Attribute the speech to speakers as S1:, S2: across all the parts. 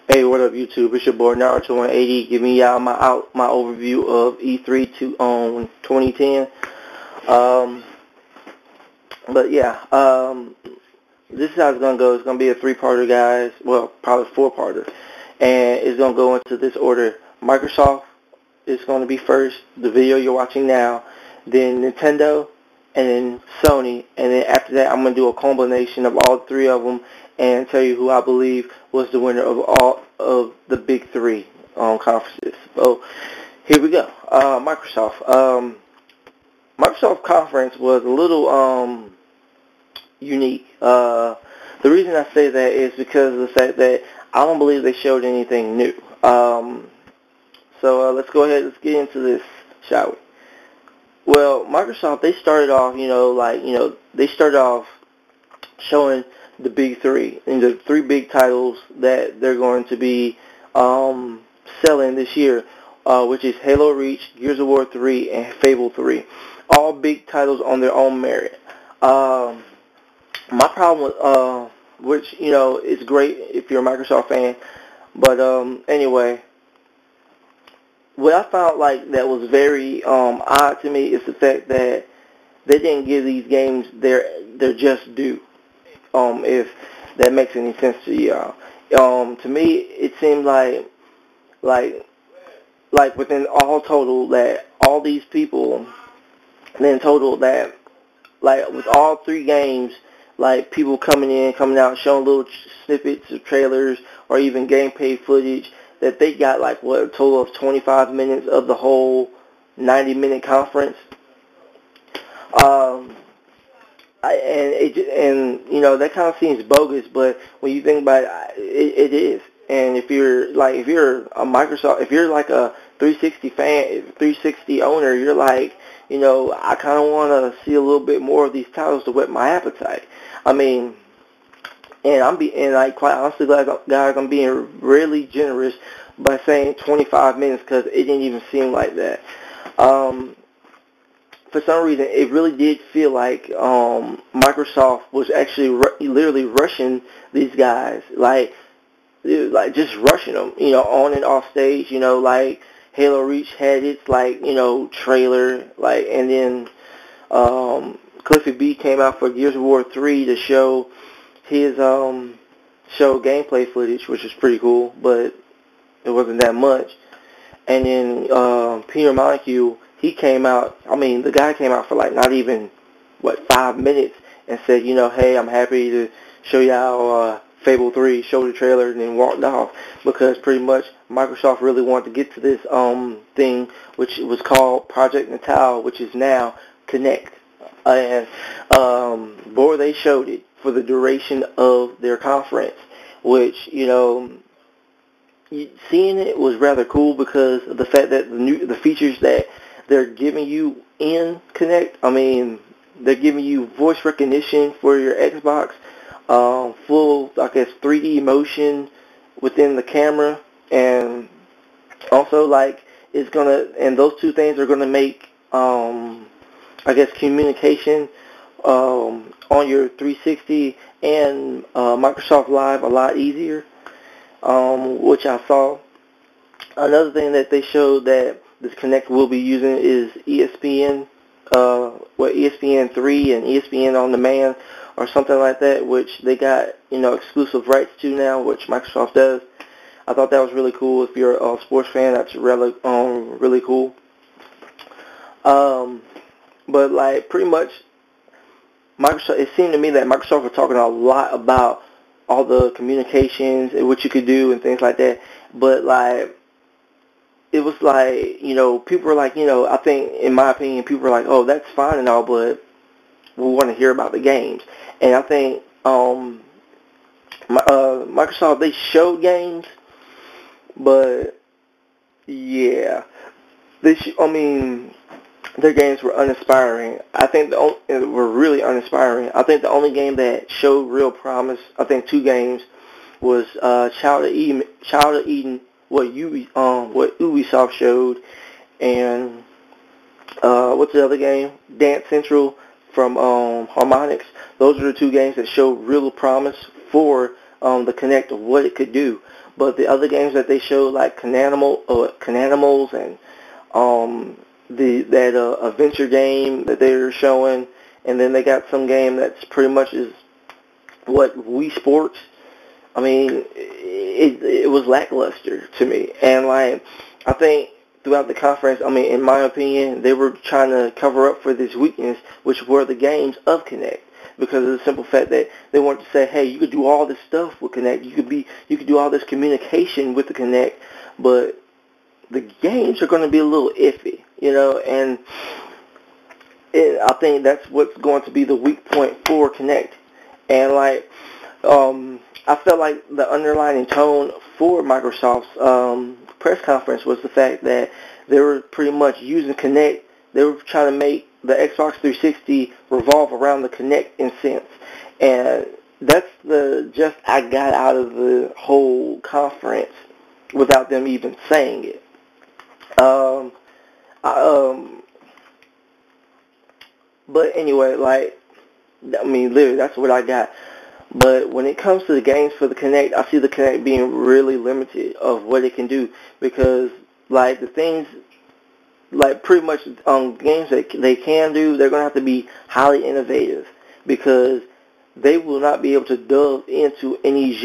S1: Hey, what up, YouTube? It's your boy Naruto 180. Giving y'all my overview of E3 2010. Um, but yeah, this is how it's gonna go. It's gonna be a three-parter, guys. Well, probably four-parter, and it's gonna go into this order. Microsoft is gonna be first. The video you're watching now, then Nintendo, and then Sony, and then after that, I'm gonna do a combination of all three of them and tell you who I believe was the winner of all of the big three conferences. So here we go. Microsoft conference was a little unique. The reason I say that is because of the fact that I don't believe they showed anything new. So let's go ahead. Let's get into this, shall we? Well, Microsoft, they started off, they started off showing the big three, and the three big titles that they're going to be selling this year, which is Halo Reach, Gears of War 3, and Fable 3. All big titles on their own merit. My problem with, which, is great if you're a Microsoft fan, but anyway, what I found like that was very odd to me is the fact that they didn't give these games their just due. If that makes any sense to y'all. To me, it seemed like within all total that all these people, then total that like with all three games, like people coming out, showing little snippets of trailers or even gameplay footage, that they got like what, a total of 25 minutes of the whole 90-minute conference. That kind of seems bogus, but when you think about it, it is. And if you're a Microsoft, if you're like a 360 fan, 360 owner, you're like, I kind of want to see a little bit more of these titles to whet my appetite. I mean, quite honestly, guys, I'm being really generous by saying 25 minutes because it didn't even seem like that. For some reason, it really did feel like Microsoft was actually literally rushing these guys, like just rushing them, on and off stage. Like Halo Reach had its trailer, and then Cliffy B came out for Gears of War 3 to show his show gameplay footage, which was pretty cool, but it wasn't that much. And then Peter Molyneux, he came out, the guy came out for not even, 5 minutes and said, hey, I'm happy to show y'all Fable 3, showed the trailer, and then walked off, because pretty much Microsoft really wanted to get to this thing, which was called Project Natal, which is now Kinect. And boy, they showed it for the duration of their conference, which, seeing it was rather cool because of the fact that the features that they're giving you in Kinect, they're giving you voice recognition for your Xbox, full, 3D motion within the camera, and also, and those two things are gonna make, communication, on your 360 and, Microsoft Live a lot easier, which I saw. Another thing that they showed that this Kinect will be using is ESPN, ESPN 3 and ESPN On Demand or something like that, which they got, exclusive rights to now, which Microsoft does. I thought that was really cool. If you're a sports fan, that's really cool. But pretty much, Microsoft, it seemed to me that Microsoft was talking a lot about all the communications and what you could do and things like that. But it was people were I think, in my opinion, people were like, oh, that's fine and all, but we want to hear about the games. And I think Microsoft, they showed games, but yeah, their games were uninspiring. I think were really uninspiring. I think the only game that showed real promise, I think two games, was Child of Eden, what Ubisoft showed, and what's the other game? Dance Central from Harmonix. Those are the two games that showed real promise for the Kinect of what it could do. But the other games that they showed, like Cananimals and that adventure game that they were showing, and then they got some game that's pretty much is what Wii Sports. I mean, it was lackluster to me, and like I think throughout the conference, I mean, in my opinion, they were trying to cover up for this weakness, which were the games of Kinect, because of the simple fact that they wanted to say, hey, you could do all this stuff with Kinect, you could do all this communication with the Kinect, but the games are going to be a little iffy, and I think that's what's going to be the weak point for Kinect, and like. I felt like the underlying tone for Microsoft's press conference was the fact that they were pretty much using Kinect. They were trying to make the Xbox 360 revolve around the Kinect in sense. And that's the just I got out of the whole conference without them even saying it. But anyway, like, I mean, literally, that's what I got. But when it comes to the games for the Kinect, I see the Kinect being really limited of what it can do, because like the things, like pretty much games that they can do, they're going to have to be highly innovative, because they will not be able to delve into any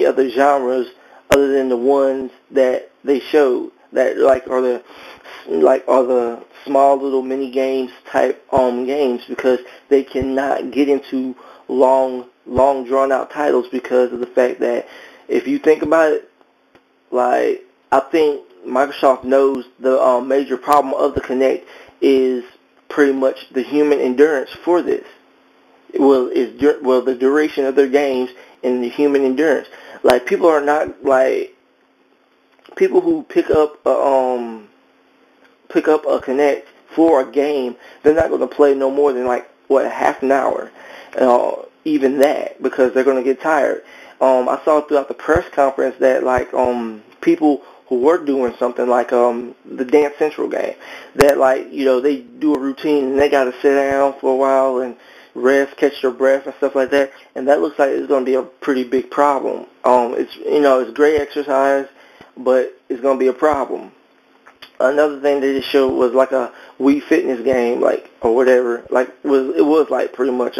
S1: other genres other than the ones that they showed, that are the small little mini games type games, because they cannot get into long drawn out titles, because of the fact that if you think about it, like I think Microsoft knows the major problem of the Kinect is pretty much the human endurance for this. The duration of their games and the human endurance. Like people are not like people who pick up a Kinect for a game. They're not going to play no more than half an hour. Even that, because they're going to get tired. I saw throughout the press conference that people who were doing something like the Dance Central game, that they do a routine and they got to sit down for a while and rest, catch their breath and stuff like that, and that looks like it's going to be a pretty big problem. It's great exercise, but it's going to be a problem. Another thing they just showed was like a Wii Fitness game, or whatever. It was pretty much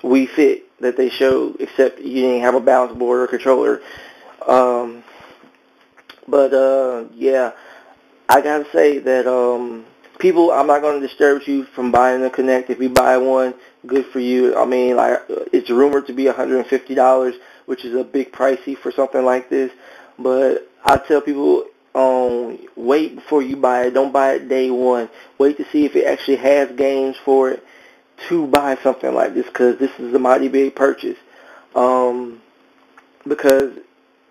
S1: Wii Fit that they showed, except you didn't have a balance board or controller. Yeah, I gotta say that people, I'm not gonna disturb you from buying a Kinect. If you buy one, good for you. I mean, it's rumored to be $150, which is a bit pricey for something like this. But I tell people, wait before you buy it. Don't buy it day one. Wait to see if it actually has games for it to buy something like this, because this is a mighty big purchase. Because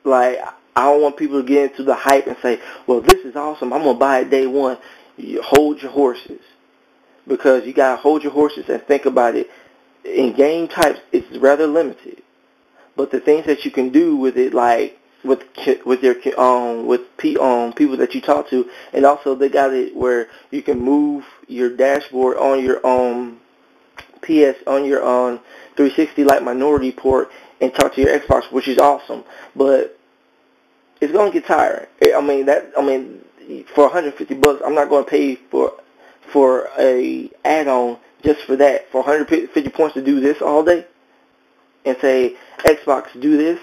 S1: I don't want people to get into the hype and say, well, this is awesome, I'm going to buy it day one. You hold your horses, because you got to hold your horses and think about it. In game types, it's rather limited. But the things that you can do with it, with people that you talk to, and also they got it where you can move your dashboard on your on your 360 Minority port and talk to your Xbox, which is awesome. But it's gonna get tiring. For $150, I'm not gonna pay for a add-on just for that. For 150 points to do this all day, and say Xbox do this,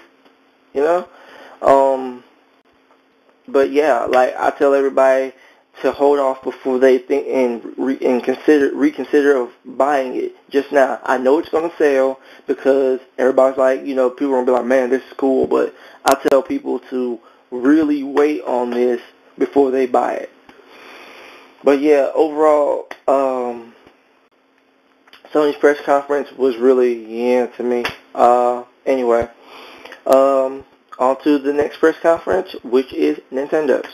S1: But yeah, I tell everybody to hold off before they think and reconsider of buying it just now. I know it's going to sell, because everybody's people are going to be like, man, this is cool, but I tell people to really wait on this before they buy it. But yeah, overall, Sony's press conference was really, to me. Anyway, on to the next press conference, which is Nintendo's.